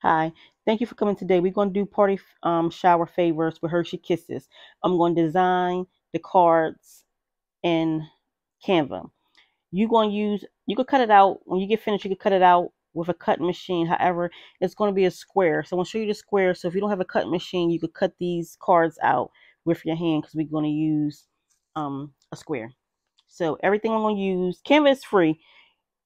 Hi, thank you for coming today. We're going to do party shower favors with Hershey Kisses. I'm going to design the cards in Canva. You could cut it out. When you get finished, you could cut it out with a cutting machine. However, it's going to be a square. So I'm going to show you the square. So if you don't have a cutting machine, you could cut these cards out with your hand because we're going to use a square. So everything I'm going to use, Canva is free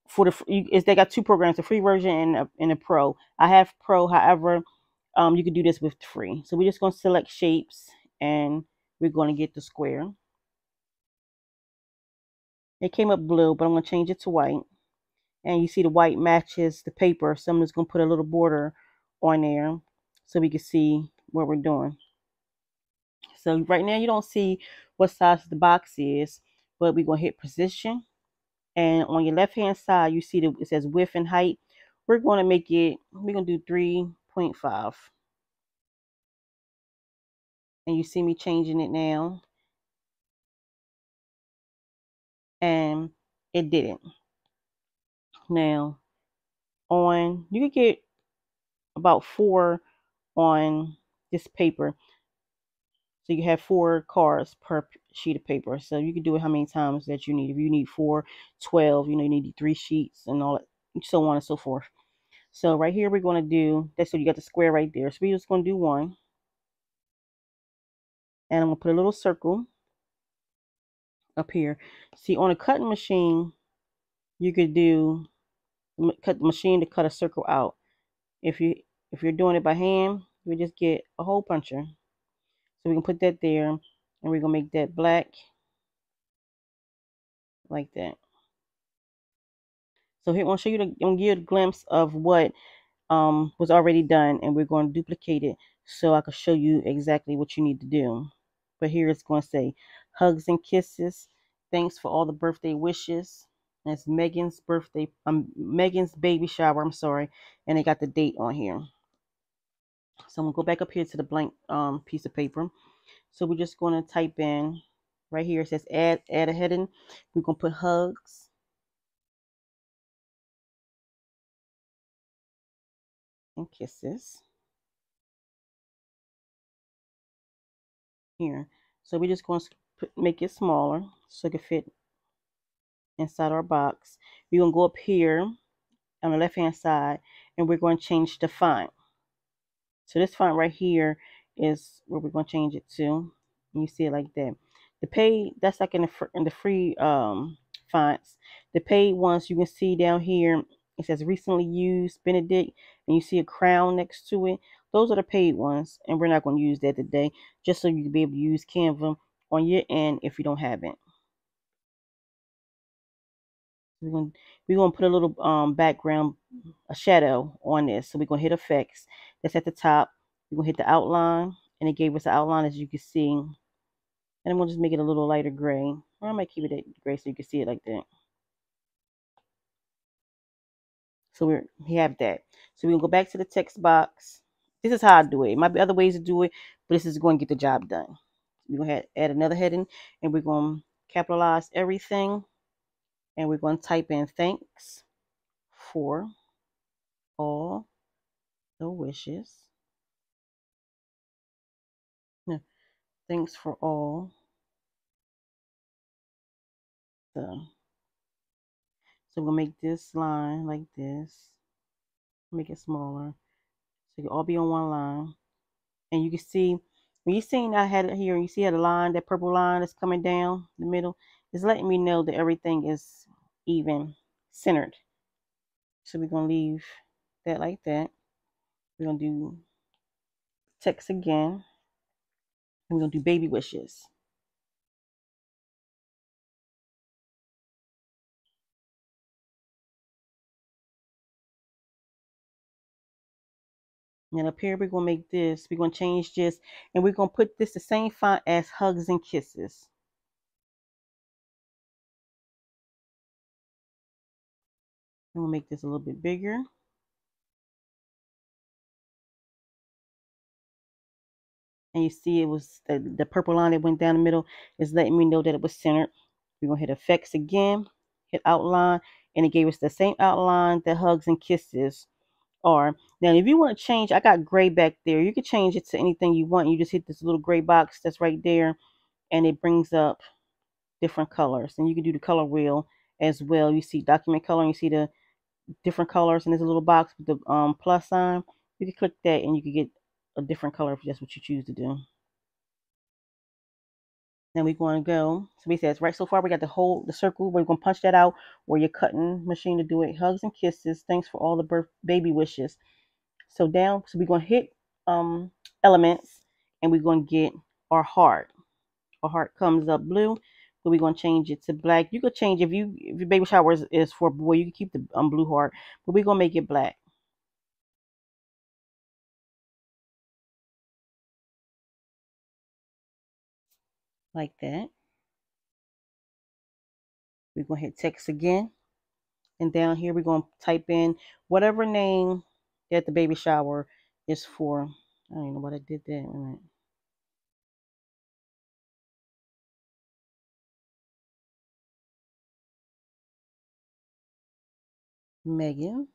for is they got two programs, a free version and a pro. I have pro, however, you can do this with free. So we're just going to select shapes and we're going to get the square. It came up blue, but I'm going to change it to white. And you see the white matches the paper. So I'm just going to put a little border on there so we can see what we're doing. So right now you don't see what size the box is, but we're going to hit position. And on your left hand side, you see that it says width and height. We're going to make it, we're going to do 3.5. And you see me changing it now. And it didn't. Now, you could get about 4 on this paper. So you have 4 cards per sheet of paper. So you can do it how many times that you need. If you need 4, 12, you need 3 sheets and all that, so on and so forth. So right here, we're going to do that. So you got the square right there. So we're just going to do 1. And I'm going to put a little circle up here. See, on a cutting machine, you could cut the machine to cut a circle out. If you're doing it by hand, we just get a hole puncher. So we can put that there, and we're gonna make that black like that. So here I'm gonna show you I'm gonna give you a glimpse of what was already done, and we're going to duplicate it so I can show you exactly what you need to do. But here it's going to say hugs and kisses. Thanks for all the birthday wishes. And it's Megan's baby shower. I'm sorry, and they got the date on here. So I'm gonna go back up here to the blank piece of paper. So we're just going to type in right here. It says add a heading. We're gonna put hugs and kisses here. So we're just going to make it smaller so it can fit inside our box. We're going to go up here on the left hand side and we're going to change the font. So this font right here is where we're going to change it to. And you see it like that. The paid, that's like in the free fonts. The paid ones you can see down here, it says recently used Benedict, and you see a crown next to it. Those are the paid ones, and we're not going to use that today, just so you can be able to use Canva on your end if you don't have it. We're gonna put a little background, a shadow on this. So we're gonna hit effects. That's at the top. We're gonna hit the outline, and it gave us the outline as you can see. And I'm gonna just make it a little lighter gray. Or I might keep it at gray so you can see it like that. So we have that. So we're gonna go back to the text box. This is how I do it. It might be other ways to do it, but this is going to get the job done. We're gonna add another heading, and we're gonna capitalize everything, and we're gonna type in thanks for all the wishes. No, thanks for all the. So we'll make this line like this. Make it smaller. So it can all be on one line. And you can see, when you see I had it here, you see how the line, that purple line that's coming down the middle, is letting me know that everything is even centered. So we're going to leave that like that. We're going to do text again. And we're going to do baby wishes. And up here, we're going to make this, we're going to change this, and we're going to put this the same font as hugs and kisses. I'm going to make this a little bit bigger. And you see it was the purple line that went down the middle is letting me know that it was centered. We're going to hit effects again, hit outline, and it gave us the same outline that hugs and kisses are. Now, if you want to change, I got gray back there. You can change it to anything you want. You just hit this little gray box that's right there, and it brings up different colors. And you can do the color wheel as well. You see document color, and you see the different colors, and there's a little box with the plus sign. You can click that, and you can get a different color if that's what you choose to do. Then we're going to go. So we says right so far we got the circle. We're going to punch that out where you're cutting machine to do it. Hugs and kisses. Thanks for all the baby wishes. So down. So we're going to hit elements, and we're going to get our heart. Our heart comes up blue. So we're going to change it to black. You could change if your baby shower is for a boy. You can keep the blue heart, but we're going to make it black like that. We're going to hit text again. And down here, we're going to type in whatever name that the baby shower is for. I don't even know what I did there. Wait a minute. Megan's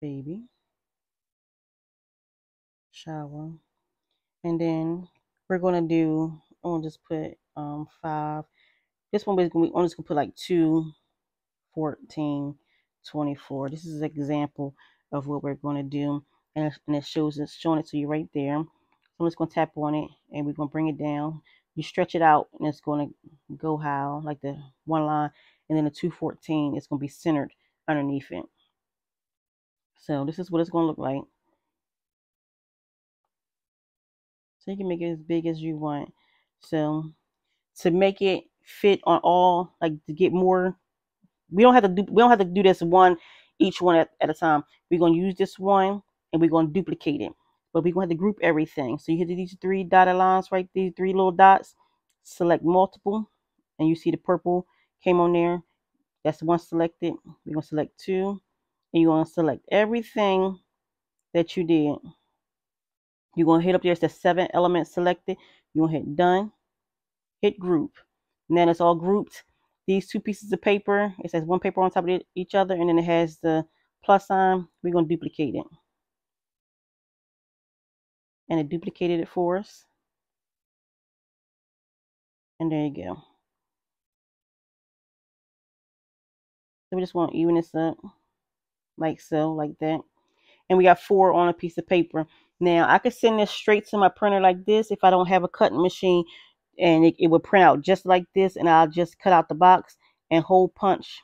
baby shower. And then we're going to do, I'm going to just put 5. This one, I'm just going to put like 2, 14, 24. This is an example of what we're going to do, and it shows it's showing it to you right there. So I'm just going to tap on it, and we're going to bring it down. You stretch it out, and it's going to go how like the one line, and then the 214 is going to be centered underneath it. So this is what it's going to look like. So you can make it as big as you want. So to make it fit on all, like to get more, we don't have to do this each one at a time. We're going to use this one, and we're going to duplicate it, but we're going to have to group everything. So you hit these 3 dotted lines right, these 3 little dots, select multiple, and you see the purple came on there. That's the one selected. We're going to select 2, and you're going to select everything that you did. You're going to hit up there. It's the 7 elements selected. You're going to hit done, hit group. And then it's all grouped. These 2 pieces of paper, it says one paper on top of each other, and then it has the plus sign. We're going to duplicate it. And it duplicated it for us. And there you go. So we just want to even this up like so, like that. And we got 4 on a piece of paper. Now, I could send this straight to my printer like this if I don't have a cutting machine, and it would print out just like this, and I'll just cut out the box and hole punch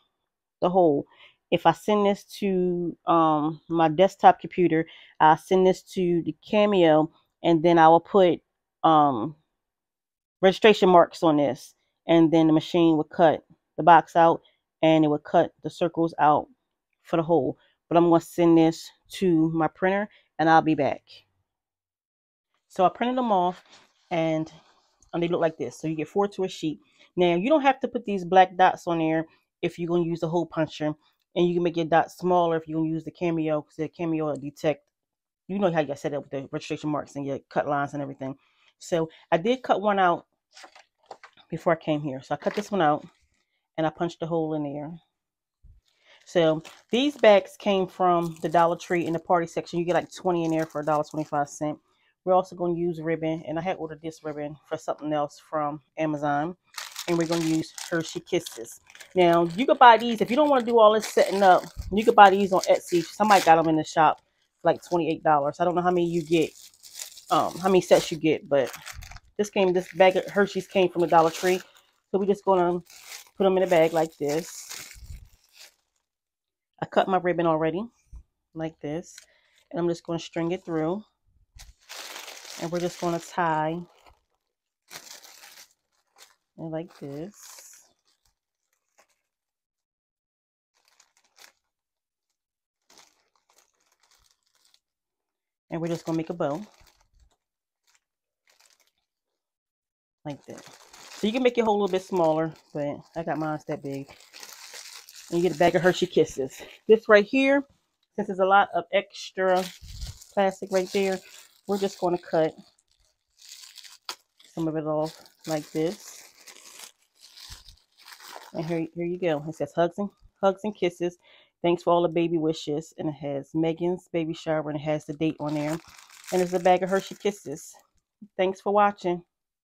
the hole. If I send this to my desktop computer, I'll send this to the Cameo, and then I will put registration marks on this, and then the machine would cut the box out, and it would cut the circles out for the hole. But I'm going to send this to my printer, and I'll be back. So I printed them off, and they look like this. So you get 4 to a sheet. Now, you don't have to put these black dots on there if you're going to use the hole puncher, and you can make your dots smaller if you're going to use the Cameo, because the Cameo will detect, you know how you got set up with the registration marks and your cut lines and everything. So I did cut one out before I came here. So I cut this one out, and I punched a hole in there. So these bags came from the Dollar Tree in the party section. You get like 20 in there for $1.25. We're also going to use ribbon, and I had ordered this ribbon for something else from Amazon. And we're going to use Hershey Kisses. Now, you could buy these. If you don't want to do all this setting up, you could buy these on Etsy. Somebody got them in the shop for like $28. I don't know how many you get, how many sets you get, but this bag of Hershey's came from the Dollar Tree. So we're just going to put them in a bag like this. I cut my ribbon already, like this. And I'm just going to string it through. And we're just going to tie it like this. And we're just going to make a bow. Like that. So you can make your hole a little bit smaller, but I got mine that big. And you get a bag of Hershey Kisses. This right here, since there's a lot of extra plastic right there, we're just going to cut some of it off like this. And here you go. It says hugs and kisses. Thanks for all the baby wishes. And it has Megan's baby shower and it has the date on there. And it's a bag of Hershey Kisses. Thanks for watching.